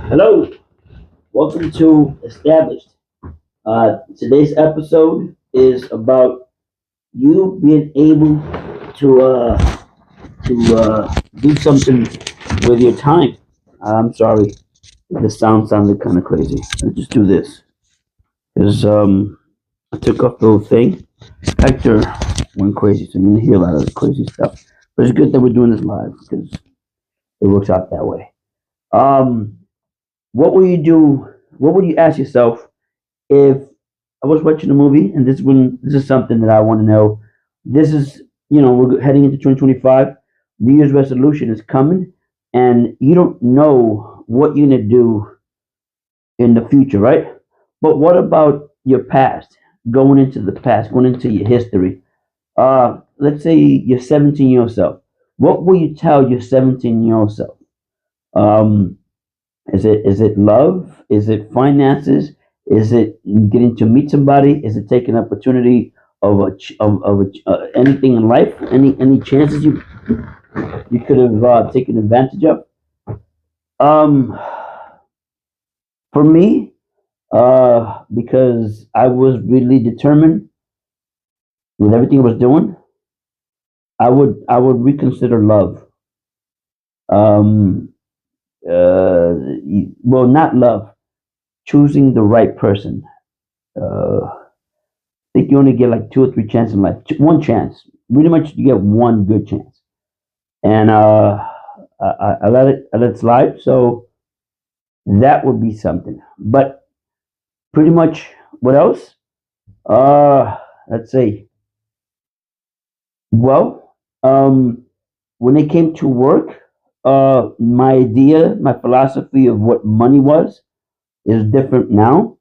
Hello, welcome to Established. Today's episode is about you being able to do something with your time. I'm sorry, the sound sounded kind of crazy. Let's just do this because I took off the whole thing. Hector went crazy, so you're gonna hear a lot of the crazy stuff. But it's good that we're doing this live because it works out that way. Um, what will you do? What would you ask yourself if I was watching a movie, and this is something that I want to know. This is we're heading into 2025. New Year's resolution is coming, and you don't know what you're gonna do in the future, right? But what about your past? Going into the past, going into your history. Let's say your 17-year-old self. What will you tell your 17-year-old self? Um, is it love? Is it finances? Is it getting to meet somebody? Is it taking opportunity of anything in life? Any chances you could have taken advantage of? Um, for me, because I was really determined with everything I was doing, I would reconsider love. Um, well, not love, choosing the right person. I think you only get like two or three chances in life. One chance. Pretty much you get one good chance. And I let it slide. So that would be something. But pretty much what else? Uh let's see. Well, when it came to work, my idea, my philosophy of what money was is different now.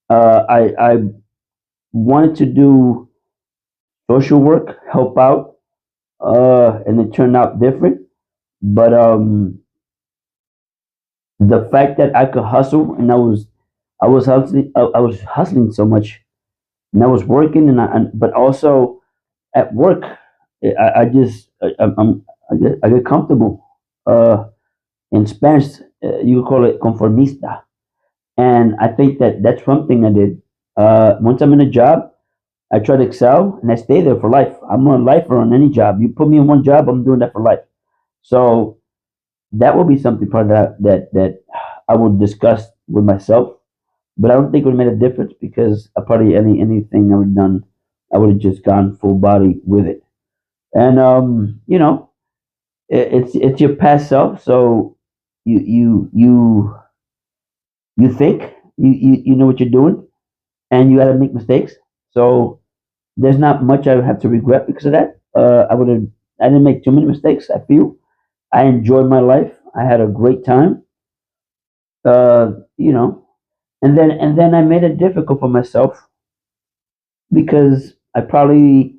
I wanted to do social work, help out, and it turned out different. But the fact that I could hustle and I was hustling so much, and I was working, but also at work, I just I get comfortable. Uh, in Spanish, you could call it conformista, and I think that that's one thing I did. Once I'm in a job, I try to excel, and I stay there for life. I'm a lifer on any job. You put me in one job, I'm doing that for life. So that would be something probably that I would discuss with myself. But I don't think it would have made a difference because I probably anything I would have done, I would have just gone full body with it. And it's your past self, so you you you you think you know what you're doing, and you got to make mistakes. So there's not much I would have to regret because of that. I didn't make too many mistakes. I feel I enjoyed my life. I had a great time. Uh, you know, and then I made it difficult for myself because I probably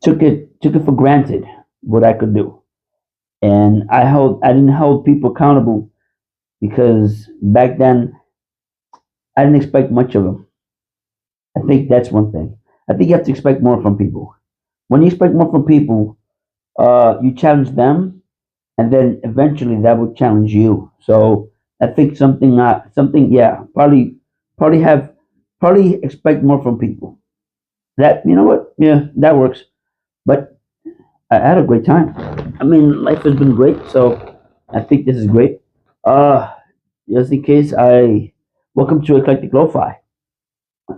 took it for granted what I could do, and I didn't hold people accountable because back then I didn't expect much of them. I think that's one thing. I think you have to expect more from people. When you expect more from people, you challenge them, and then eventually that will challenge you. So I think something, yeah, probably have probably expect more from people. That you know what? Yeah, that works. But I had a great time. I mean, life has been great, so I think this is great. Uh, just in case, I welcome to Eclectic Lo-Fi.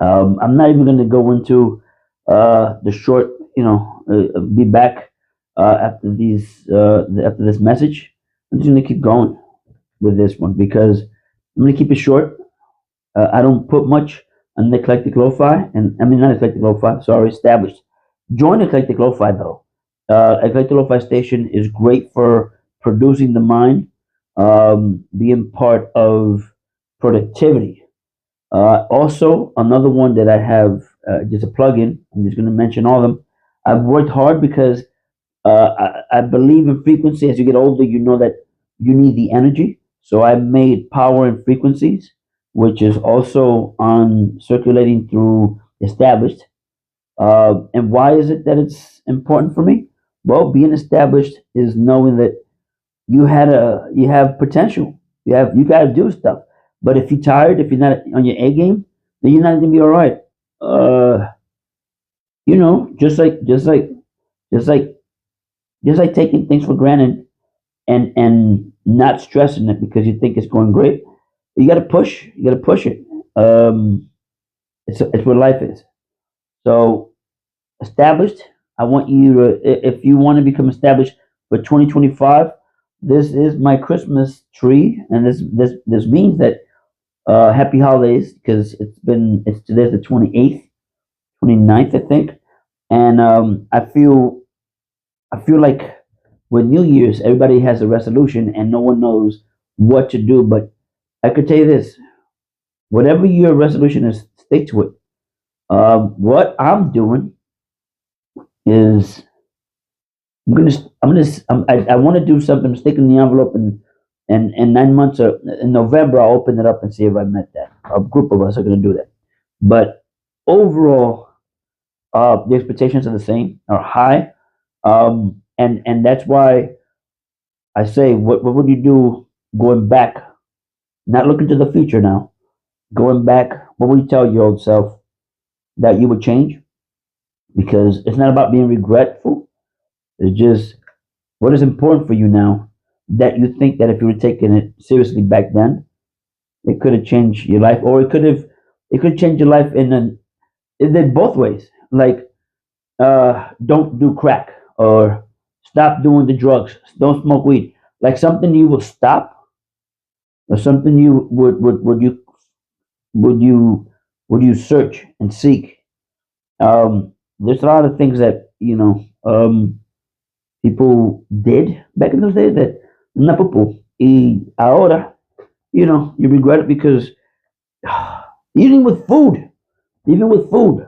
I'm not even going to go into the short. Be back after this message. I'm just going to keep going with this one because I'm going to keep it short. I don't put much on the Eclectic Lo-Fi, and I mean not Eclectic Lo-Fi. Sorry, established. Join Eclectic Lo-Fi though. Eclectic Lo-Fi station is great for producing the mind, being part of productivity. Also, another one that I have just a plug-in. I'm just going to mention all of them. I've worked hard because I believe in frequency. As you get older, you know that you need the energy. So I made power and frequencies, which is also on circulating through established. And why is it that it's important for me? Well, being established is knowing that you have potential. You gotta do stuff. But if you're tired, if you're not on your A game, then you're not gonna be all right. Uh, just like just like taking things for granted and not stressing it because you think it's going great. You gotta push. You gotta push it. Um, it's what life is. So established. I want you to, if you want to become established for 2025, this is my Christmas tree, and this means that happy holidays because it's today's the 28th, 29th, I think, and I feel like with New Year's everybody has a resolution and no one knows what to do, but I could tell you this: whatever your resolution is, stick to it. What I'm doing is I want to do something, stick in the envelope, and 9 months or in November I'll open it up and see if I met that. A group of us are going to do that. But overall, the expectations are the same, are high, and that's why I say, what would you do going back, not looking to the future now, going back? What would you tell your old self that you would change? Because it's not about being regretful. It's just what is important for you now that you think that if you were taking it seriously back then, it could have changed your life, or it could change your life it did both ways. Like don't do crack or stop doing the drugs, don't smoke weed. Like something you will stop, or something you would you would you search and seek. There's a lot of things that people did back in those days that napupu. Y ahora, you regret it because even with food,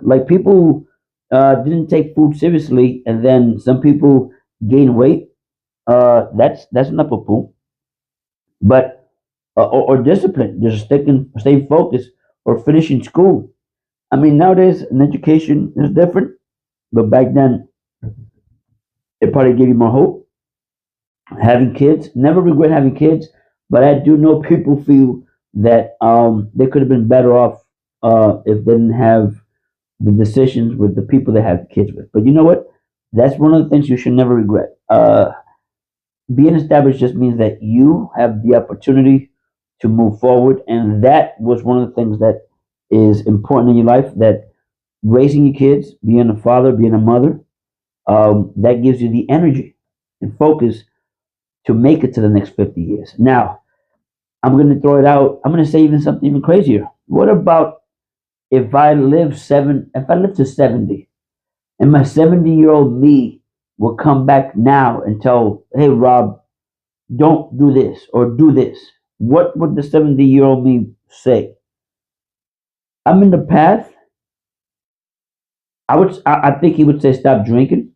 like people didn't take food seriously, and then some people gain weight. That's napupu. But or discipline, just staying focused, or finishing school. I mean, nowadays an education is different, but back then it probably gave you more hope. Having kids, never regret having kids, but I do know people feel that they could have been better off if they didn't have the decisions with the people they have kids with. But you know what? That's one of the things you should never regret. Being established just means that you have the opportunity to move forward, and that was one of the things that is important in your life. That raising your kids, being a father, being a mother, that gives you the energy and focus to make it to the next 50 years. Now, I'm going to throw it out. I'm going to say even something even crazier. What about if I live to 70, and my 70-year-old me will come back now and tell, hey, Rob, don't do this or do this? What would the 70-year-old me say? I'm in the path. I think he would say, stop drinking.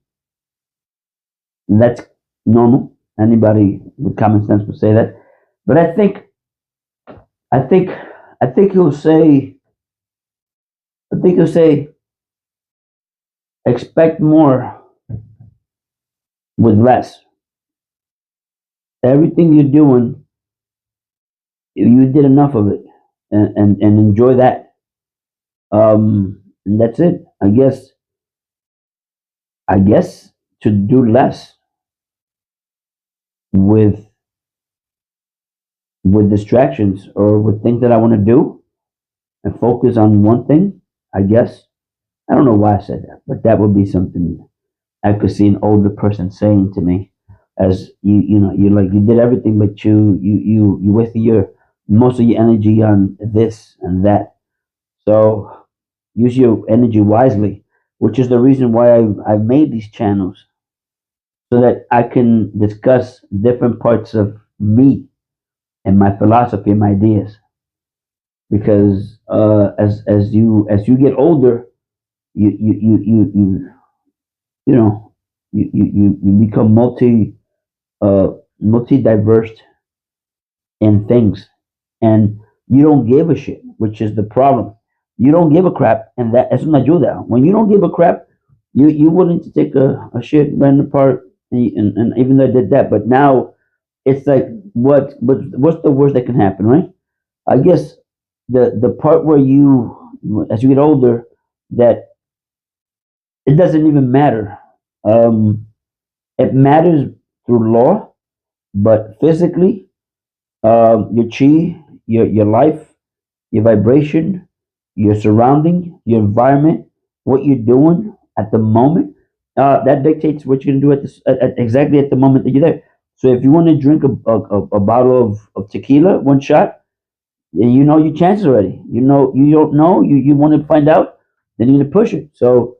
That's normal. Anybody with common sense would say that. But I think, I think he'll say, expect more with less. Everything you're doing, you did enough of it, and enjoy that. And that's it. I guess to do less with distractions, or with things that I want to do, and focus on one thing. I guess I don't know why I said that, but that would be something I could see an older person saying to me, as you like, you did everything, but you wasted your most of your energy on this and that. So use your energy wisely, which is the reason why I made these channels, so that I can discuss different parts of me and my philosophy and my ideas. Because as you get older, you you know you become uh multi diverse in things, and you don't give a shit, which is the problem. You don't give a crap, and that es una ayuda. When you don't give a crap, you willing to take a shit, run apart, and even though I did that, but now it's like what's the worst that can happen, right? I guess the part where as you get older, that it doesn't even matter. Um, it matters through law, but physically, your chi, your life, your vibration, your surrounding, your environment, what you're doing at the moment, that dictates what you're gonna do exactly at the moment that you're there. So if you want to drink a bottle of tequila, one shot, and you know your chances already. You know you don't know, you want to find out, then you're gonna push it. So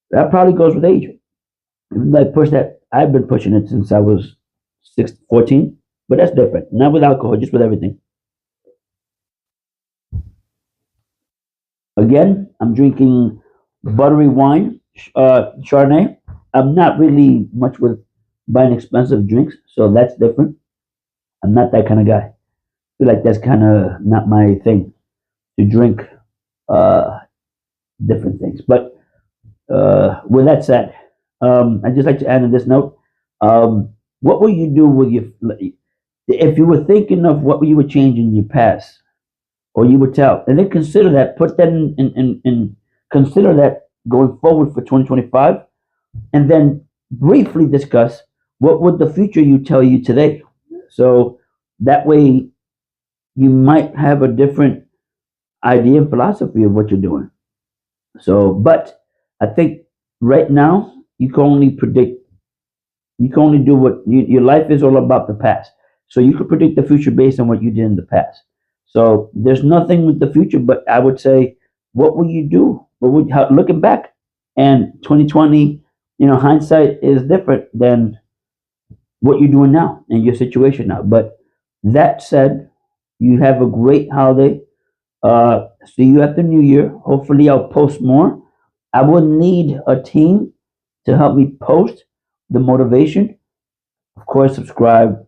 that probably goes with age. Even though I push that, I've been pushing it since I was 14, but that's different. Not with alcohol, just with everything. Again, I'm drinking buttery wine, Chardonnay. I'm not really much with buying expensive drinks, so that's different. I'm not that kind of guy. I feel like that's kind of not my thing to drink uh, different things. But with that said, I'd just like to add on this note. What will you do with your if you were thinking of what you would change in your past, or you would tell, and then consider that, put that in consider that going forward for 2025, and then briefly discuss what would the future you tell you today. So that way you might have a different idea and philosophy of what you're doing. So, but I think right now you can only predict, you can only do your life is all about the past. So you could predict the future based on what you did in the past. So there's nothing with the future, but I would say, what will you do? Looking back, and 2020, hindsight is different than what you're doing now and your situation now. But that said, you have a great holiday. See you at the new year. Hopefully, I'll post more. I will need a team to help me post the motivation. Of course, subscribe.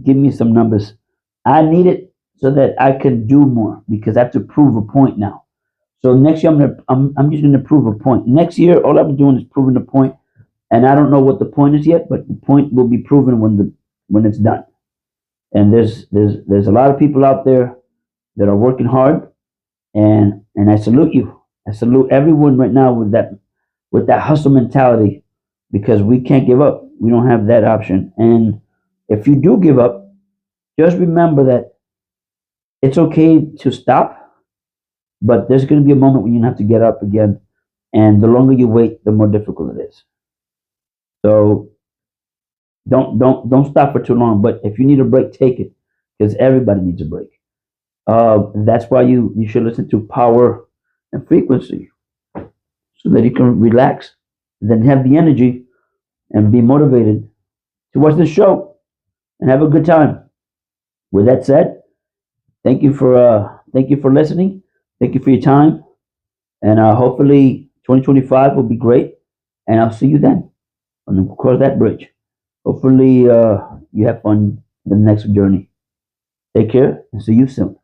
Give me some numbers. I need it so that I can do more because I have to prove a point now. So next year, I'm just gonna prove a point. Next year, all I'm doing is proving a point, and I don't know what the point is yet, but the point will be proven when it's done. And there's a lot of people out there that are working hard, and I salute you. I salute everyone right now with that hustle mentality, because we can't give up. We don't have that option. And if you do give up, just remember that it's okay to stop, but there's going to be a moment when you have to get up again. And the longer you wait, the more difficult it is. So don't stop for too long. But if you need a break, take it, because everybody needs a break. That's why you should listen to Power and Frequency, so that you can relax, then have the energy and be motivated to watch the show and have a good time. With that said, thank you for listening. Thank you for your time, and hopefully 2025 will be great. And I'll see you then on cross that bridge. Hopefully you have fun in the next journey. Take care and see you soon.